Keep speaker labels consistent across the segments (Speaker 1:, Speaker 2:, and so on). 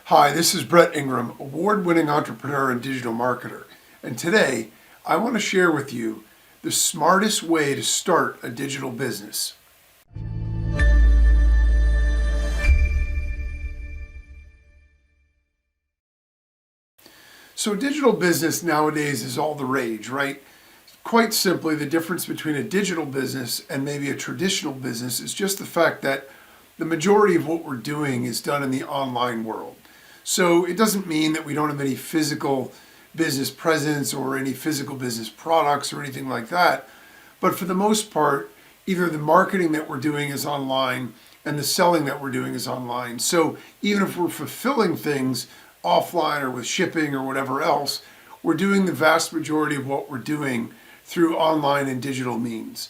Speaker 1: Hi, this is Brett Ingram, award-winning entrepreneur and digital marketer. And today, I want to share with you the smartest way to start a digital business. So digital business nowadays is all the rage, right? Quite simply, the difference between a digital business and maybe a traditional business is just the fact that the majority of what we're doing is done in the online world. So it doesn't mean that we don't have any physical business presence or any physical business products or anything like that. But for the most part, either the marketing that we're doing is online and the selling that we're doing is online. So even if we're fulfilling things offline or with shipping or whatever else, we're doing the vast majority of what we're doing through online and digital means.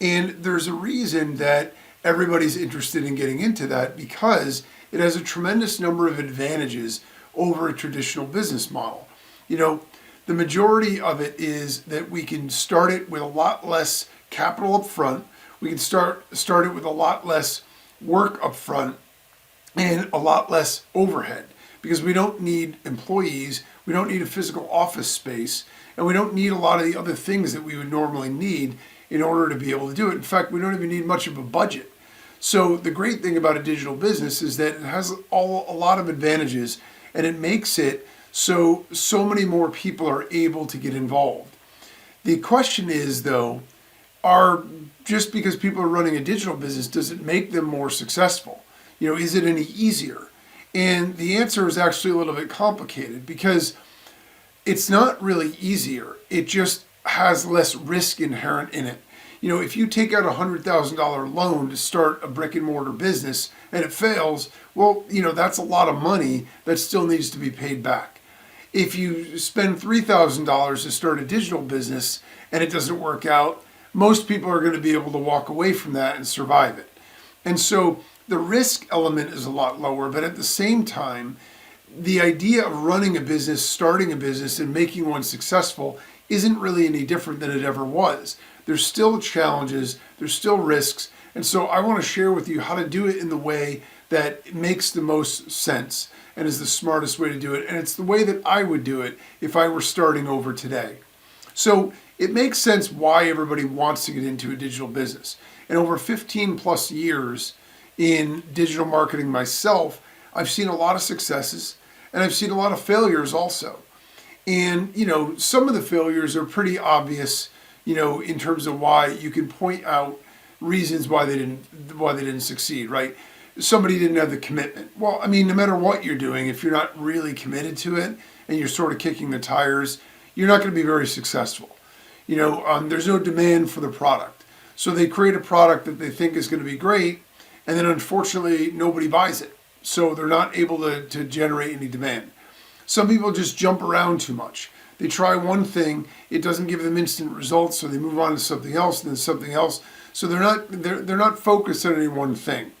Speaker 1: And there's a reason that everybody's interested in getting into that, because it has a tremendous number of advantages over a traditional business model. You know, the majority of it is that we can start it with a lot less capital up front. We can start it with a lot less work up front and a lot less overhead, because we don't need employees, we don't need a physical office space, and we don't need a lot of the other things that we would normally need in order to be able to do it. In fact, we don't even need much of a budget. So the great thing about a digital business is that it has a lot of advantages, and it makes it so many more people are able to get involved. The question is, though, just because people are running a digital business, does it make them more successful? You know, is it any easier? And the answer is actually a little bit complicated, because it's not really easier. It just has less risk inherent in it. You know, if you take out a $100,000 loan to start a brick and mortar business and it fails, well, you know, that's a lot of money that still needs to be paid back. If you spend $3,000 to start a digital business and it doesn't work out, most people are going to be able to walk away from that and survive it. And so the risk element is a lot lower, but at the same time, the idea of running a business, starting a business, and making one successful isn't really any different than it ever was. There's still challenges, there's still risks, and so I want to share with you how to do it in the way that makes the most sense and is the smartest way to do it, and it's the way that I would do it if I were starting over today. So it makes sense why everybody wants to get into a digital business. And over 15 plus years in digital marketing myself, I've seen a lot of successes and I've seen a lot of failures also. And, you know, some of the failures are pretty obvious, you know, in terms of why you can point out reasons why they didn't succeed, right? Somebody didn't have the commitment. Well, I mean, no matter what you're doing, if you're not really committed to it and you're sort of kicking the tires, you're not going to be very successful. You know, there's no demand for the product. So they create a product that they think is going to be great, and then unfortunately nobody buys it. So they're not able to generate any demand. Some people just jump around too much. They try one thing, it doesn't give them instant results, so they move on to something else and then something else. So they're not focused on any one thing.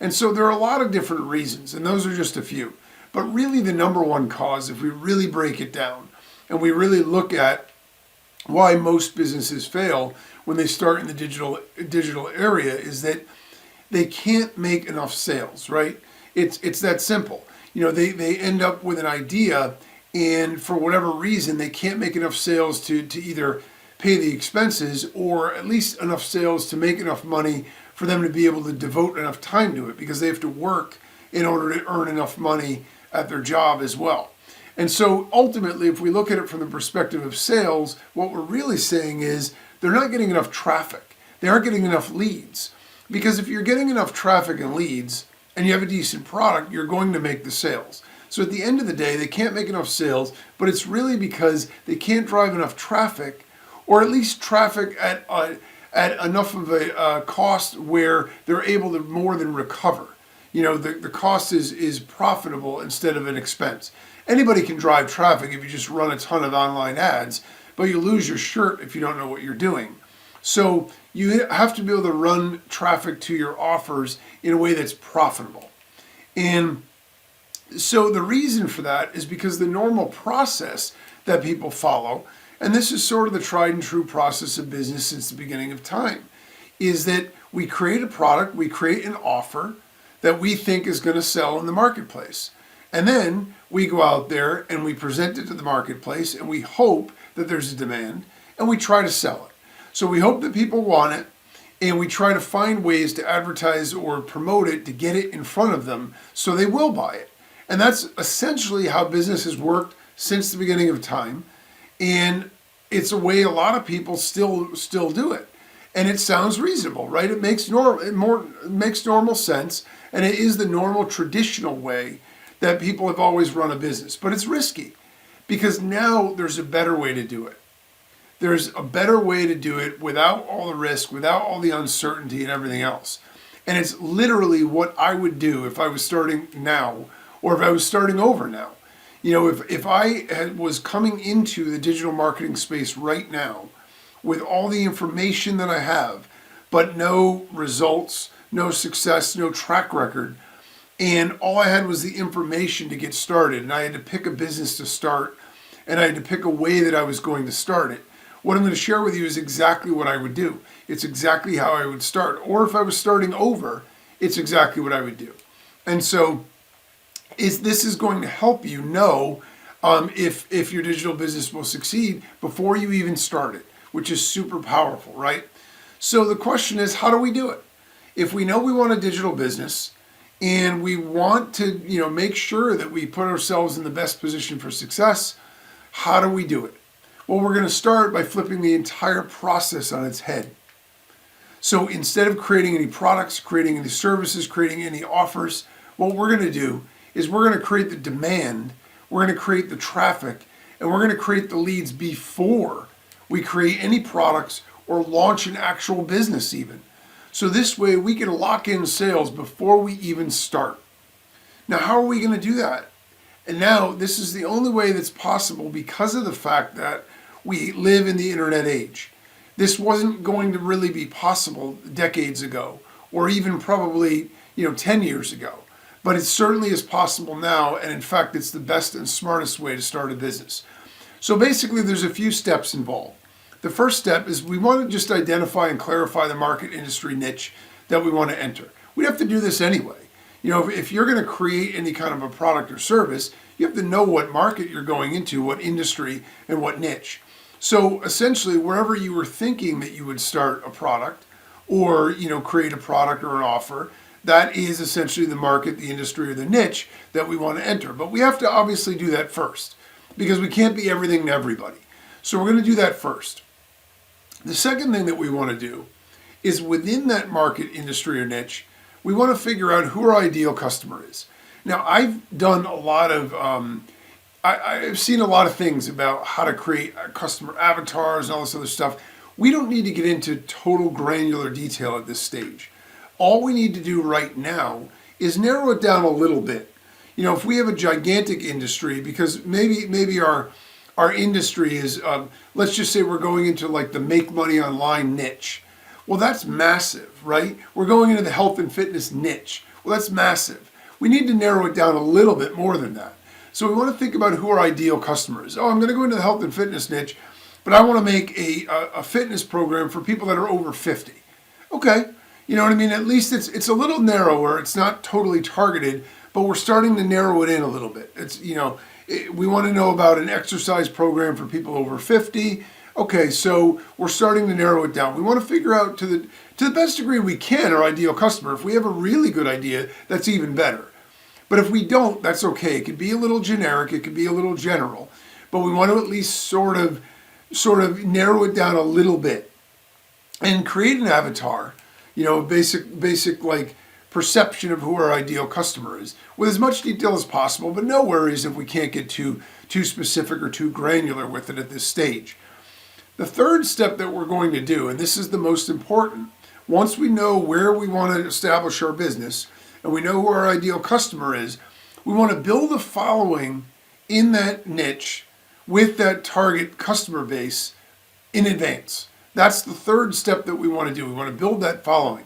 Speaker 1: And so there are a lot of different reasons, and those are just a few. But really the number one cause, if we really break it down and we really look at why most businesses fail when they start in the digital area, is that they can't make enough sales, right? It's that simple. You know, they end up with an idea, and for whatever reason, they can't make enough sales to either pay the expenses, or at least enough sales to make enough money for them to be able to devote enough time to it, because they have to work in order to earn enough money at their job as well. And so ultimately, if we look at it from the perspective of sales, what we're really saying is they're not getting enough traffic. They aren't getting enough leads. Because if you're getting enough traffic and leads and you have a decent product, you're going to make the sales. So at the end of the day, they can't make enough sales, but it's really because they can't drive enough traffic, or at least traffic at enough of a cost where they're able to more than recover. You know, the cost is profitable instead of an expense. Anybody can drive traffic if you just run a ton of online ads, but you lose your shirt if you don't know what you're doing. So you have to be able to run traffic to your offers in a way that's profitable. And so the reason for that is because the normal process that people follow, and this is sort of the tried and true process of business since the beginning of time, is that we create a product, we create an offer that we think is going to sell in the marketplace. And then we go out there and we present it to the marketplace and we hope that there's a demand and we try to sell it. So we hope that people want it and we try to find ways to advertise or promote it to get it in front of them so they will buy it. And that's essentially how business has worked since the beginning of time. And it's a way a lot of people still do it. And it sounds reasonable, right? It makes normal sense, and it is the normal traditional way that people have always run a business. But it's risky because now there's a better way to do it. There's a better way to do it without all the risk, without all the uncertainty and everything else. And it's literally what I would do if I was starting now or if I was starting over now. You know, if I was coming into the digital marketing space right now with all the information that I have, but no results, no success, no track record, and all I had was the information to get started, and I had to pick a business to start, and I had to pick a way that I was going to start it. What I'm going to share with you is exactly what I would do. It's exactly how I would start. Or if I was starting over, it's exactly what I would do. And so this is going to help you know if your digital business will succeed before you even start it, which is super powerful, right? So the question is, how do we do it? If we know we want a digital business and we want to, make sure that we put ourselves in the best position for success, how do we do it? Well, we're going to start by flipping the entire process on its head. So instead of creating any products, creating any services, creating any offers, what we're going to do is we're going to create the demand, we're going to create the traffic, and we're going to create the leads before we create any products or launch an actual business even. So this way we can lock in sales before we even start. Now, how are we going to do that? And now this is the only way that's possible because of the fact that we live in the internet age. This wasn't going to really be possible decades ago, or even probably 10 years ago. But it certainly is possible now, and in fact it's the best and smartest way to start a business. So basically there's a few steps involved. The first step is we want to just identify and clarify the market industry niche that we want to enter. We have to do this anyway. If you're going to create any kind of a product or service, you have to know what market you're going into, what industry, and what niche. So essentially, wherever you were thinking that you would start a product or, create a product or an offer, that is essentially the market, the industry, or the niche that we want to enter. But we have to obviously do that first because we can't be everything to everybody. So we're going to do that first. The second thing that we want to do is within that market, industry, or niche, we want to figure out who our ideal customer is. Now, I've done a lot of, I've seen a lot of things about how to create customer avatars and all this other stuff. We don't need to get into total granular detail at this stage. All we need to do right now is narrow it down a little bit. If we have a gigantic industry, because maybe our industry is, let's just say we're going into like the make money online niche. Well, that's massive, right? We're going into the health and fitness niche. Well, that's massive. We need to narrow it down a little bit more than that. So we want to think about who our ideal customer is. Oh, I'm going to go into the health and fitness niche, but I want to make a fitness program for people that are over 50. Okay, you know what I mean? At least it's a little narrower. It's not totally targeted, but we're starting to narrow it in a little bit. We want to know about an exercise program for people over 50. Okay, so we're starting to narrow it down. We want to figure out to the best degree we can our ideal customer. If we have a really good idea, that's even better. But if we don't, that's okay. It could be a little generic, it could be a little general, but we want to at least sort of narrow it down a little bit and create an avatar, basic like perception of who our ideal customer is with as much detail as possible, but no worries if we can't get too specific or too granular with it at this stage. The third step that we're going to do, and this is the most important, once we know where we want to establish our business and we know who our ideal customer is, we want to build a following in that niche with that target customer base in advance. That's the third step that we want to do. We want to build that following.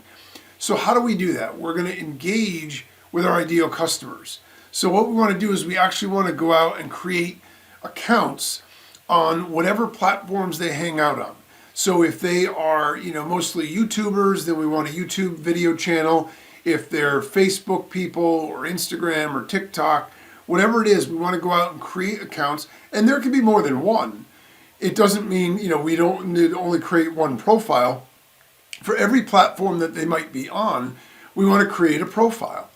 Speaker 1: So how do we do that? We're going to engage with our ideal customers. So what we want to do is we actually want to go out and create accounts on whatever platforms they hang out on. So if they are, mostly YouTubers, then we want a YouTube video channel. If they're Facebook people or Instagram or TikTok, whatever it is, we want to go out and create accounts, and there can be more than one. It doesn't mean, we don't need to only create one profile. For every platform that they might be on, we want to create a profile.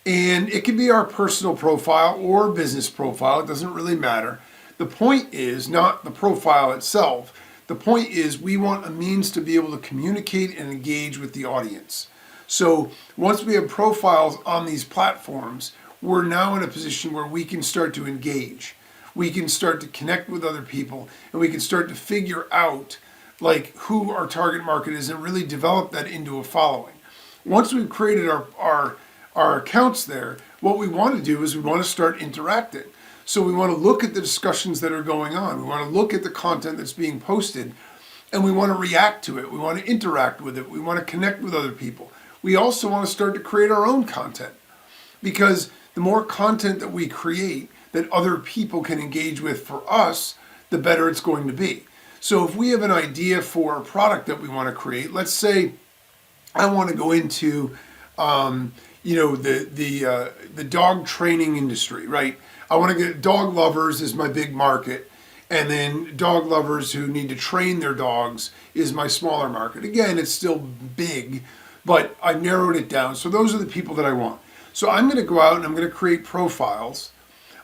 Speaker 1: And it can be our personal profile or business profile, it doesn't really matter. The point is not the profile itself. The point is we want a means to be able to communicate and engage with the audience. So once we have profiles on these platforms, we're now in a position where we can start to engage. We can start to connect with other people, and we can start to figure out like who our target market is and really develop that into a following. Once we've created our accounts there, what we want to do is we want to start interacting. So we want to look at the discussions that are going on. We want to look at the content that's being posted, and we want to react to it. We want to interact with it. We want to connect with other people. We also want to start to create our own content, because the more content that we create that other people can engage with for us, the better it's going to be. So if we have an idea for a product that we want to create, let's say I want to go into the dog training industry, right? I want to get dog lovers is my big market, and then dog lovers who need to train their dogs is my smaller market. Again, it's still big, but I've narrowed it down. So those are the people that I want. So I'm going to go out and I'm going to create profiles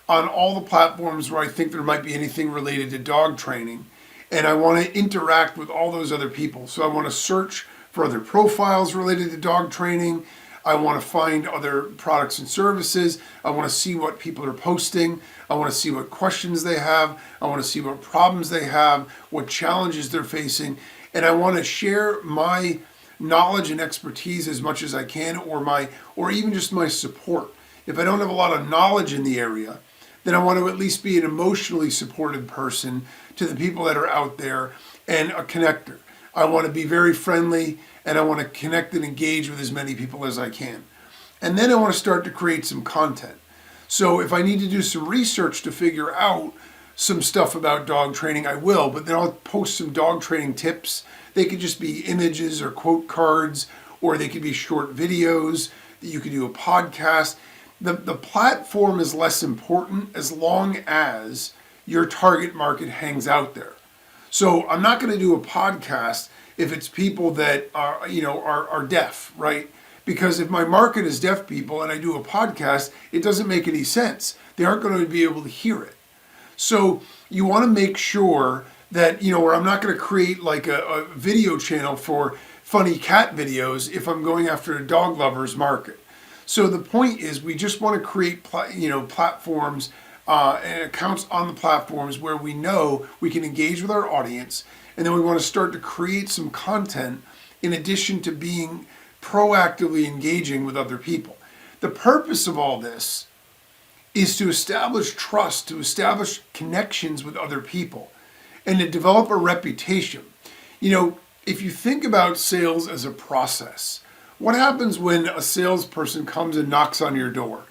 Speaker 1: on all the platforms where I think there might be anything related to dog training, and I want to interact with all those other people. So I want to search for other profiles related to dog training. I want to find other products and services. I want to see what people are posting. I want to see what questions they have. I want to see what problems they have, what challenges they're facing. And I want to share my knowledge and expertise as much as I can, or even just my support. If I don't have a lot of knowledge in the area, then I want to at least be an emotionally supported person to the people that are out there and a connector. I want to be very friendly, and I want to connect and engage with as many people as I can. And then I want to start to create some content. So if I need to do some research to figure out some stuff about dog training, I will, but then I'll post some dog training tips. They could just be images or quote cards, or they could be short videos. You could do a podcast. The platform is less important as long as your target market hangs out there. So I'm not going to do a podcast if it's people that are deaf, right? Because if my market is deaf people and I do a podcast, it doesn't make any sense. They aren't going to be able to hear it. So you want to make sure that, where I'm not going to create like a video channel for funny cat videos if I'm going after a dog lover's market. So the point is we just want to create, platforms and accounts on the platforms where we know we can engage with our audience, and then we want to start to create some content in addition to being proactively engaging with other people. The purpose of all this is to establish trust, to establish connections with other people, and to develop a reputation. If you think about sales as a process, what happens when a salesperson comes and knocks on your door?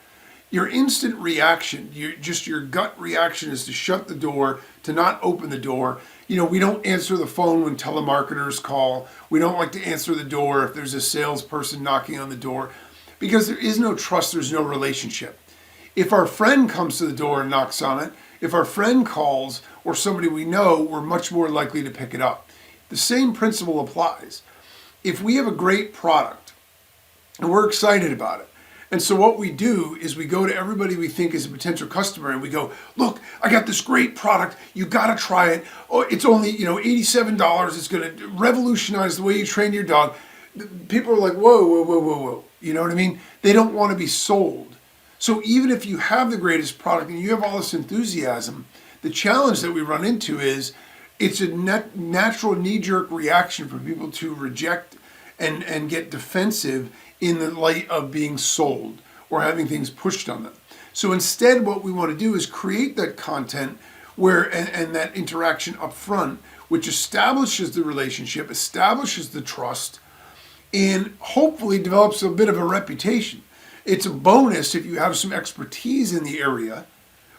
Speaker 1: Your instant reaction, your gut reaction is to shut the door, to not open the door. We don't answer the phone when telemarketers call. We don't like to answer the door if there's a salesperson knocking on the door, because there is no trust, there's no relationship. If our friend comes to the door and knocks on it, if our friend calls or somebody we know, we're much more likely to pick it up. The same principle applies. If we have a great product and we're excited about it, and so what we do is we go to everybody we think is a potential customer and we go, look, I got this great product. You got to try it. Oh, it's only, $87. It's going to revolutionize the way you train your dog. People are like, whoa, whoa, whoa, whoa, whoa. You know what I mean? They don't want to be sold. So even if you have the greatest product and you have all this enthusiasm, the challenge that we run into is it's a natural knee-jerk reaction for people to reject and get defensive in the light of being sold or having things pushed on them. So instead, what we want to do is create that content and that interaction up front, which establishes the relationship, establishes the trust, and hopefully develops a bit of a reputation. It's a bonus if you have some expertise in the area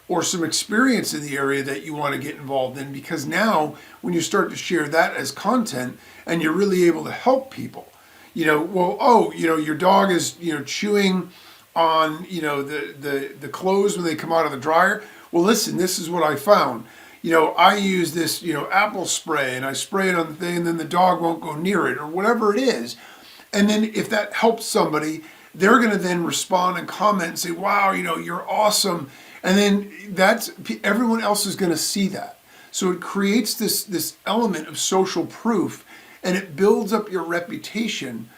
Speaker 1: or some experience in the area that you want to get involved in, because now when you start to share that as content and you're really able to help people, your dog is, chewing on, the clothes when they come out of the dryer. Well, listen, this is what I found. I use this, apple spray, and I spray it on the thing, and then the dog won't go near it, or whatever it is. And then if that helps somebody, they're going to then respond and comment and say, wow, you're awesome. And then everyone else is going to see that. So it creates this element of social proof, and it builds up your reputation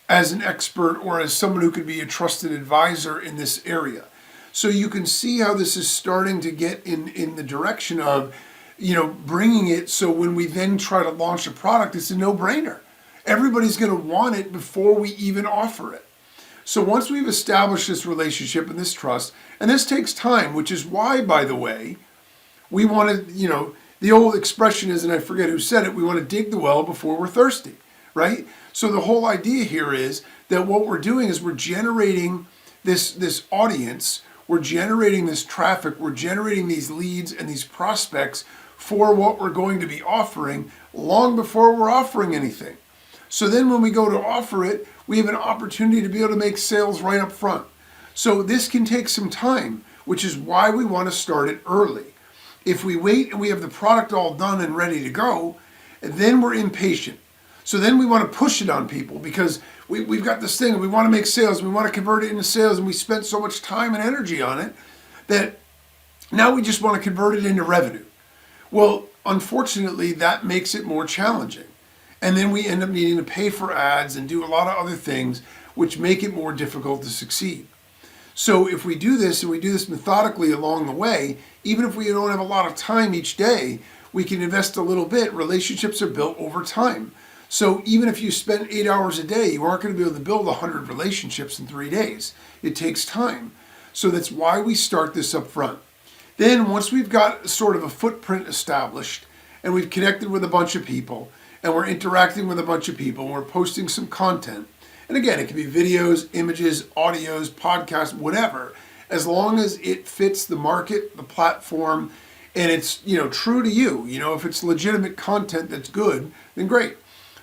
Speaker 1: as an expert or as someone who could be a trusted advisor in this area. So you can see how this is starting to get in the direction of, bringing it so when we then try to launch a product, it's a no-brainer. Everybody's going to want it before we even offer it. So once we've established this relationship and this trust, and this takes time, which is why, by the way, we want to, the old expression is, and I forget who said it, we want to dig the well before we're thirsty, right? So the whole idea here is that what we're doing is we're generating this audience, we're generating this traffic, we're generating these leads and these prospects for what we're going to be offering long before we're offering anything. So then when we go to offer it, we have an opportunity to be able to make sales right up front. So this can take some time, which is why we want to start it early. If we wait and we have the product all done and ready to go, then we're impatient. So then we want to push it on people because we've got this thing and we want to make sales, we want to convert it into sales, and we spent so much time and energy on it that now we just want to convert it into revenue. Well, unfortunately, that makes it more challenging. And then we end up needing to pay for ads and do a lot of other things which make it more difficult to succeed. So if we do this and we do this methodically along the way, even if we don't have a lot of time each day, we can invest a little bit. Relationships are built over time. So even if you spend 8 hours a day, you aren't going to be able to build 100 relationships in 3 days. It takes time. So that's why we start this up front. Then once we've got sort of a footprint established and we've connected with a bunch of people and we're interacting with a bunch of people and we're posting some content, and again, it can be videos, images, audios, podcasts, whatever, as long as it fits the market, the platform, and it's, true to you. If it's legitimate content that's good, then great.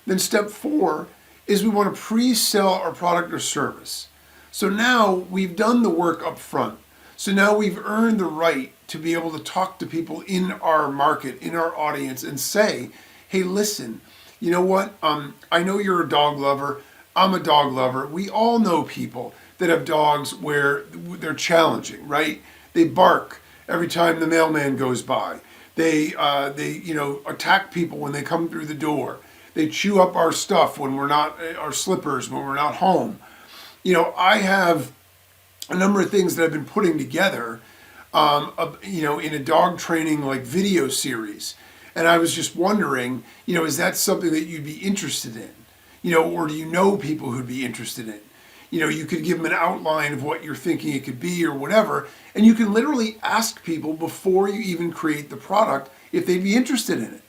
Speaker 1: Then step 4 is we want to pre-sell our product or service. So now we've done the work up front. So now we've earned the right to be able to talk to people in our market, in our audience, and say, hey, listen, you know what? I know you're a dog lover. I'm a dog lover. We all know people that have dogs where they're challenging, right? They bark every time the mailman goes by. They attack people when they come through the door. They chew up our stuff when we're not, our slippers when we're not home. I have a number of things that I've been putting together, in a dog training like video series. And I was just wondering, is that something that you'd be interested in? Or do you know people who'd be interested in? You could give them an outline of what you're thinking it could be or whatever. And you can literally ask people before you even create the product if they'd be interested in it.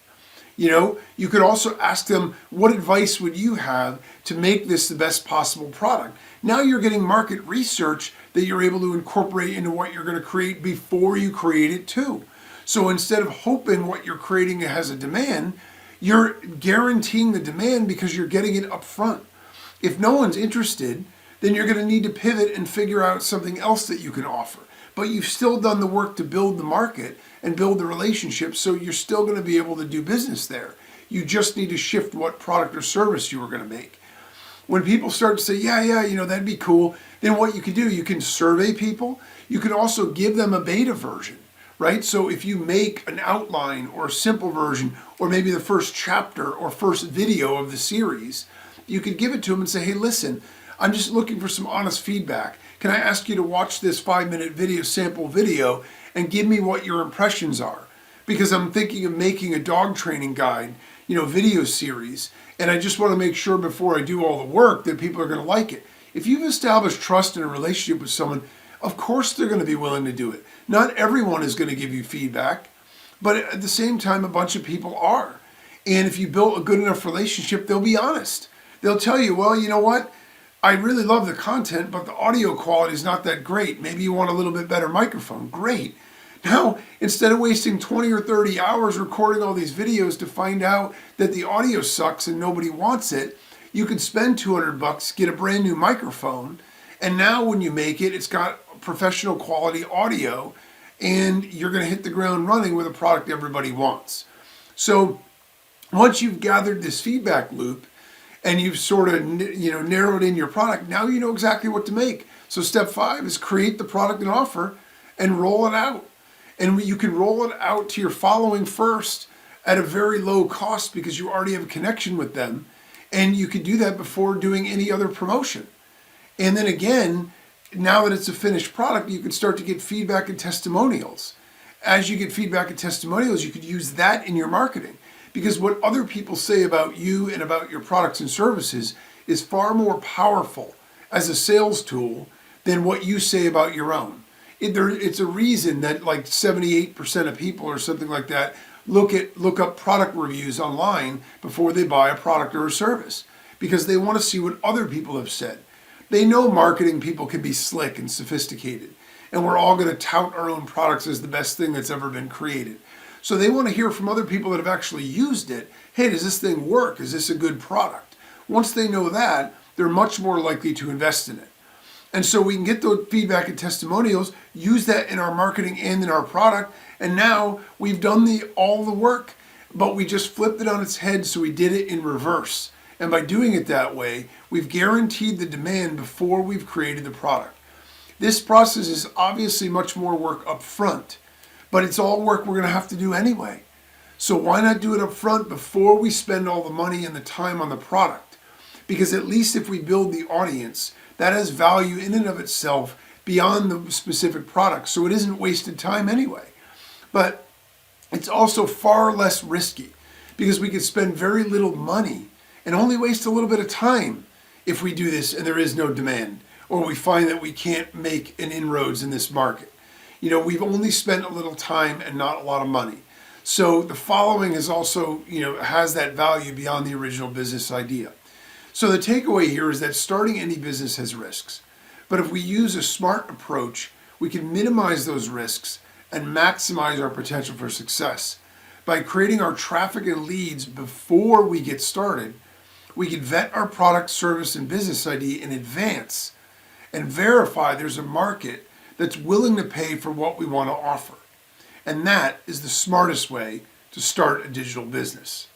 Speaker 1: You could also ask them, what advice would you have to make this the best possible product? Now you're getting market research that you're able to incorporate into what you're going to create before you create it too. So instead of hoping what you're creating has a demand, you're guaranteeing the demand because you're getting it up front. If no one's interested, then you're going to need to pivot and figure out something else that you can offer. But you've still done the work to build the market and build the relationship, so you're still going to be able to do business there. You just need to shift what product or service you are going to make. When people start to say, yeah, that'd be cool, then what you can do, you can survey people. You can also give them a beta version, right? So if you make an outline or a simple version, or maybe the first chapter or first video of the series, you could give it to them and say, hey, listen, I'm just looking for some honest feedback. Can I ask you to watch this 5-minute video, sample video, and give me what your impressions are? Because I'm thinking of making a dog training guide, video series, and I just want to make sure before I do all the work that people are going to like it. If you've established trust in a relationship with someone, of course they're going to be willing to do it. Not everyone is going to give you feedback, but at the same time, a bunch of people are. And if you build a good enough relationship, they'll be honest. They'll tell you, well, you know what? I really love the content, but the audio quality is not that great. Maybe you want a little bit better microphone. Great. Now, instead of wasting 20 or 30 hours recording all these videos to find out that the audio sucks and nobody wants it, you could spend $200, get a brand new microphone, And now when you make it, it's got professional quality audio, and you're going to hit the ground running with a product everybody wants. So once you've gathered this feedback loop and you've sort of narrowed in your product, now you know exactly what to make. So step 5 is create the product and offer and roll it out. And you can roll it out to your following first at a very low cost because you already have a connection with them. And you can do that before doing any other promotion. And then again, now that it's a finished product, you can start to get feedback and testimonials. As you get feedback and testimonials, you could use that in your marketing. Because what other people say about you and about your products and services is far more powerful as a sales tool than what you say about your own. It's a reason that like 78% of people or something like that look up product reviews online before they buy a product or a service, because they want to see what other people have said. They know marketing people can be slick and sophisticated, and we're all going to tout our own products as the best thing that's ever been created. So they want to hear from other people that have actually used it. Hey, does this thing work? Is this a good product? Once they know that, they're much more likely to invest in it. And so we can get those feedback and testimonials, use that in our marketing and in our product, and now we've done all the work, but we just flipped it on its head, so we did it in reverse. And by doing it that way, we've guaranteed the demand before we've created the product. This process is obviously much more work up front, but it's all work we're going to have to do anyway. So why not do it up front before we spend all the money and the time on the product? Because at least if we build the audience, that has value in and of itself beyond the specific product, so it isn't wasted time anyway. But it's also far less risky because we could spend very little money and only waste a little bit of time if we do this and there is no demand, or we find that we can't make an inroads in this market. We've only spent a little time and not a lot of money. So the following is also, has that value beyond the original business idea. So the takeaway here is that starting any business has risks. But if we use a smart approach, we can minimize those risks and maximize our potential for success. By creating our traffic and leads before we get started, we can vet our product, service, and business idea in advance and verify there's a market that's willing to pay for what we want to offer. And that is the smartest way to start a digital business.